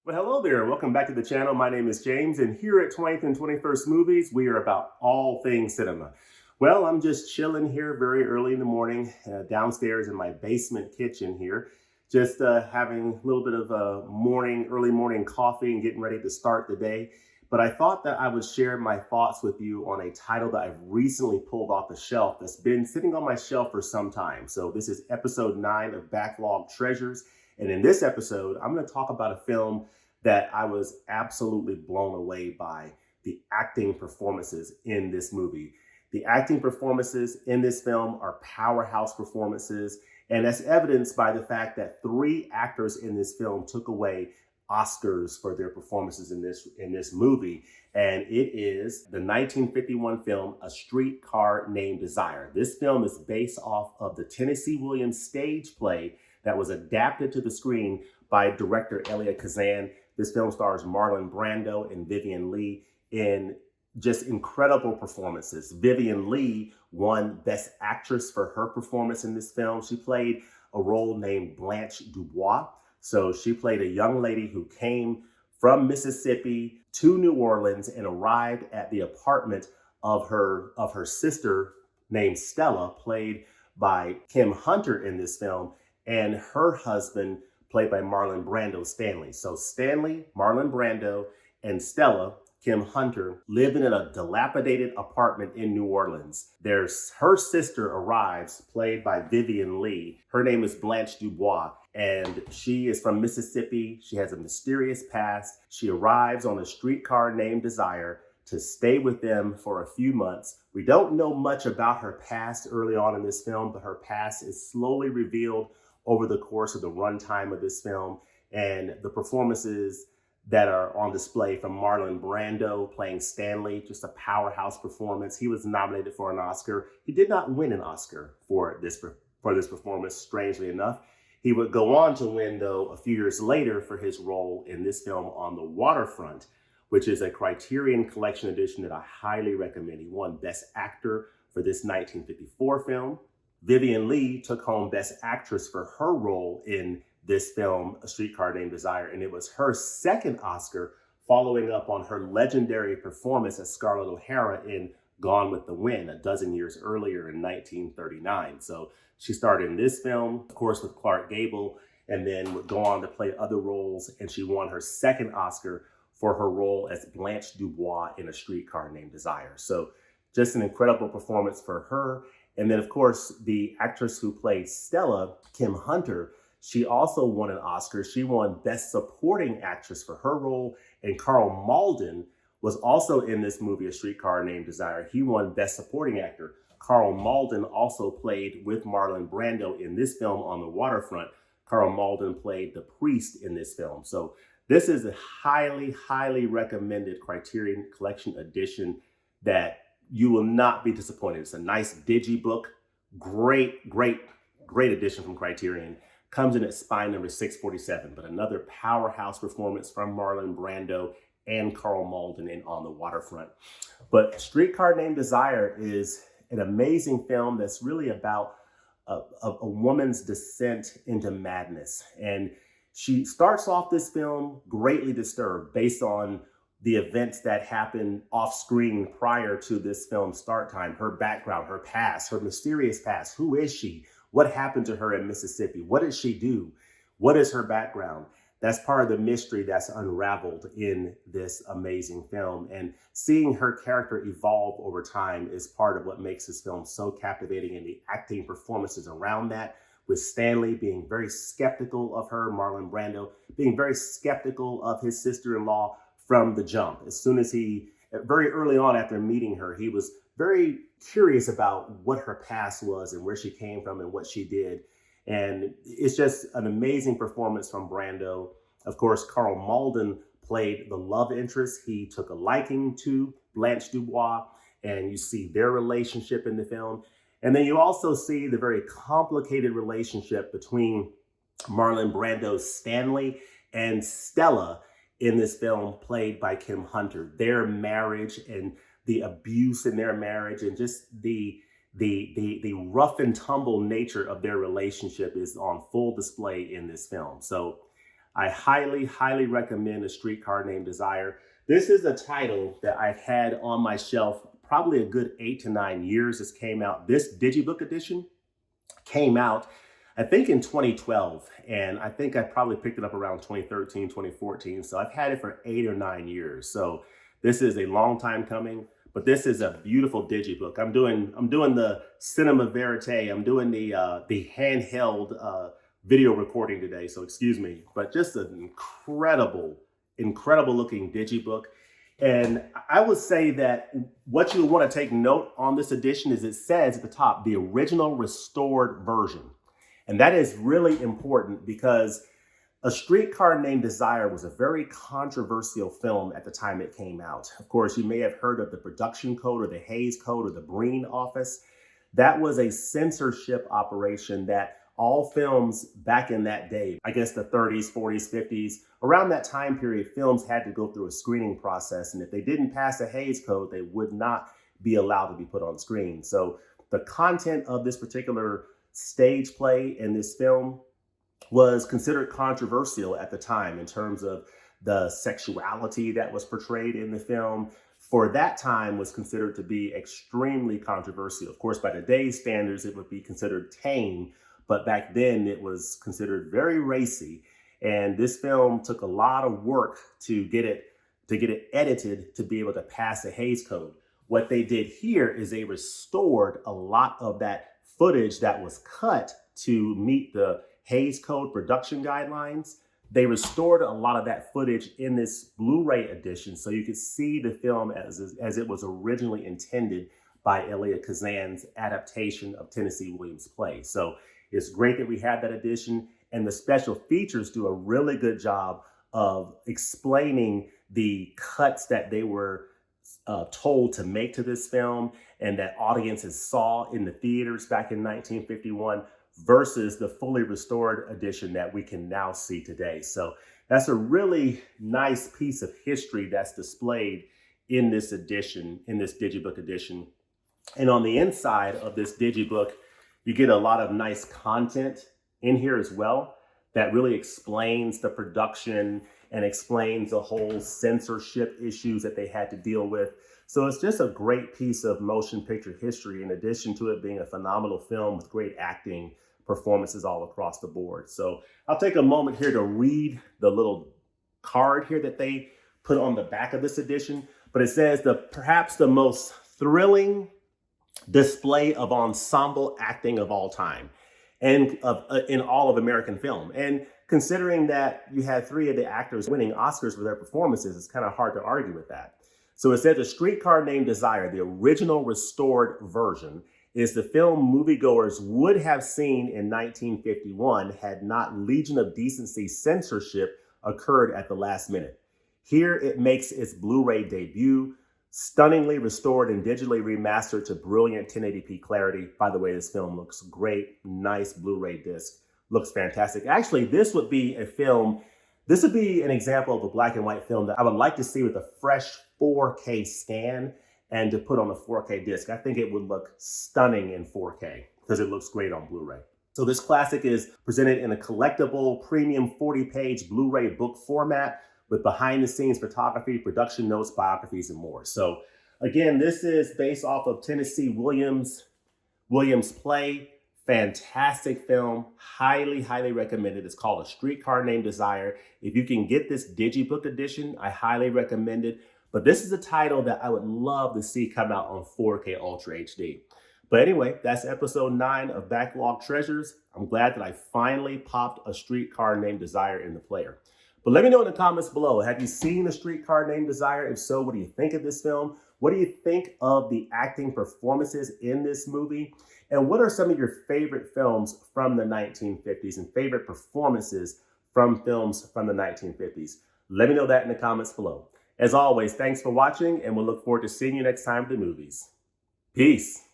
Well, hello there. Welcome back to the channel. My name is James, and here at 20th and 21st Movies, we are about all things cinema. Well, I'm just chilling here very early in the morning, downstairs in my basement kitchen here, just having a little bit of a early morning coffee and getting ready to start the day. But I thought that I would share my thoughts with you on a title that I've recently pulled off the shelf that's been sitting on my shelf for some time. So this is episode 9 of Backlog Treasures. And in this episode, I'm going to talk about a film that I was absolutely blown away by the acting performances in this movie. The acting performances in this film are powerhouse performances, and that's evidenced by the fact that 3 actors in this film took away Oscars for their performances in this movie. And it is the 1951 film A Streetcar Named Desire. This film is based off of the Tennessee Williams stage play that was adapted to the screen by director Elia Kazan. This film stars Marlon Brando and Vivien Leigh in just incredible performances. Vivien Leigh won Best Actress for her performance in this film. She played a role named Blanche Dubois. So she played a young lady who came from Mississippi to New Orleans and arrived at the apartment of her sister named Stella, played by Kim Hunter in this film, and her husband, played by Marlon Brando, Stanley. So Stanley, Marlon Brando, and Stella, Kim Hunter, lived in a dilapidated apartment in New Orleans. Her sister arrives, played by Vivien Leigh. Her name is Blanche Dubois, and she is from Mississippi. She has a mysterious past. She arrives on a streetcar named Desire to stay with them for a few months. We don't know much about her past early on in this film, but her past is slowly revealed over the course of the runtime of this film, and the performances that are on display from Marlon Brando playing Stanley, just a powerhouse performance. He was nominated for an Oscar. He did not win an Oscar for this performance, strangely enough. He would go on to win, though, a few years later for his role in this film On the Waterfront, which is a Criterion Collection edition that I highly recommend. He won Best Actor for this 1954 film. Vivien Leigh took home Best Actress for her role in this film, A Streetcar Named Desire, and it was her second Oscar, following up on her legendary performance as Scarlett O'Hara in Gone with the Wind a dozen years earlier in 1939. So she starred in this film, of course, with Clark Gable, and then would go on to play other roles, and she won her second Oscar for her role as Blanche Dubois in A Streetcar Named Desire. So just an incredible performance for her. And then, of course, the actress who played Stella, Kim Hunter, she also won an Oscar. She won Best Supporting Actress for her role. And Karl Malden was also in this movie, A Streetcar Named Desire. He won Best Supporting Actor. Karl Malden also played with Marlon Brando in this film, On the Waterfront. Karl Malden played the priest in this film. So this is a highly, highly recommended Criterion Collection edition that you will not be disappointed. It's a nice Digibook, great edition from Criterion. Comes in at spine number 647, but another powerhouse performance from Marlon Brando and Karl Malden in On the Waterfront. But Streetcar Named Desire is an amazing film that's really about a woman's descent into madness. And she starts off this film greatly disturbed based on the events that happened off screen prior to this film's start time, her background, her past, her mysterious past. Who is she? What happened to her in Mississippi? What did she do? What is her background? That's part of the mystery that's unraveled in this amazing film. And seeing her character evolve over time is part of what makes this film so captivating, and the acting performances around that, with Stanley being very skeptical of her, Marlon Brando being very skeptical of his sister-in-law from the jump. As soon as very early on after meeting her, he was very curious about what her past was and where she came from and what she did. And it's just an amazing performance from Brando. Of course, Karl Malden played the love interest. He took a liking to Blanche Dubois, and you see their relationship in the film. And then you also see the very complicated relationship between Marlon Brando's Stanley and Stella in this film, played by Kim Hunter. Their marriage and the abuse in their marriage, and just the rough and tumble nature of their relationship is on full display in this film. So I highly, highly recommend A Streetcar Named Desire. This is a title that I've had on my shelf probably a good 8 to 9 years. This came out, this Digibook Edition came out, I think in 2012, and I think I probably picked it up around 2013, 2014. So I've had it for 8 or 9 years. So this is a long time coming, but this is a beautiful Digibook. I'm doing the cinema verite. I'm doing the handheld video recording today, so excuse me, but just an incredible looking Digibook. And I would say that what you want to take note on this edition is it says at the top, the original restored version. And that is really important because A Streetcar Named Desire was a very controversial film at the time it came out. Of course, you may have heard of the production code or the Hays Code or the Breen Office. That was a censorship operation that all films back in that day, I guess the 30s, 40s, 50s, around that time period, films had to go through a screening process. And if they didn't pass the Hays Code, they would not be allowed to be put on screen. So the content of this particular stage play in this film was considered controversial at the time in terms of the sexuality that was portrayed in the film. For that time was considered to be extremely controversial. Of course, by today's standards, it would be considered tame. But back then it was considered very racy. And this film took a lot of work to get it edited to be able to pass the Hays Code. What they did here is they restored a lot of that footage that was cut to meet the Hays Code production guidelines. They restored a lot of that footage in this Blu-ray edition so you could see the film as it was originally intended by Elia Kazan's adaptation of Tennessee Williams' play. So it's great that we have that edition, and the special features do a really good job of explaining the cuts that they were told to make to this film and that audiences saw in the theaters back in 1951 versus the fully restored edition that we can now see today. So that's a really nice piece of history that's displayed in this edition, in this Digibook edition. And on the inside of this Digibook, you get a lot of nice content in here as well that really explains the production and explains the whole censorship issues that they had to deal with. So it's just a great piece of motion picture history, in addition to it being a phenomenal film with great acting performances all across the board. So I'll take a moment here to read the little card here that they put on the back of this edition. But it says perhaps the most thrilling display of ensemble acting of all time and in all of American film. And considering that you had 3 of the actors winning Oscars for their performances, it's kind of hard to argue with that. So it says A Streetcar Named Desire, the original restored version, is the film moviegoers would have seen in 1951 had not Legion of Decency censorship occurred at the last minute. Here it makes its Blu-ray debut, stunningly restored and digitally remastered to brilliant 1080p clarity. By the way, this film looks great. Nice Blu-ray disc. Looks fantastic. Actually, this would be an example of a black and white film that I would like to see with a fresh 4K scan and to put on a 4K disc. I think it would look stunning in 4K because it looks great on Blu-ray. So this classic is presented in a collectible premium 40-page Blu-ray book format with behind-the-scenes photography, production notes, biographies, and more. So again, this is based off of Tennessee Williams' play. Fantastic film, highly, highly recommended. It's called A Streetcar Named Desire. If you can get this Digibook edition, I highly recommend it. But this is a title that I would love to see come out on 4K Ultra HD. But anyway, that's episode 9 of Backlog Treasures. I'm glad that I finally popped A Streetcar Named Desire in the player. But let me know in the comments below, have you seen A Streetcar Named Desire? If so, what do you think of this film? What do you think of the acting performances in this movie? And what are some of your favorite films from the 1950s and favorite performances from films from the 1950s? Let me know that in the comments below. As always, thanks for watching, and we'll look forward to seeing you next time at the movies. Peace.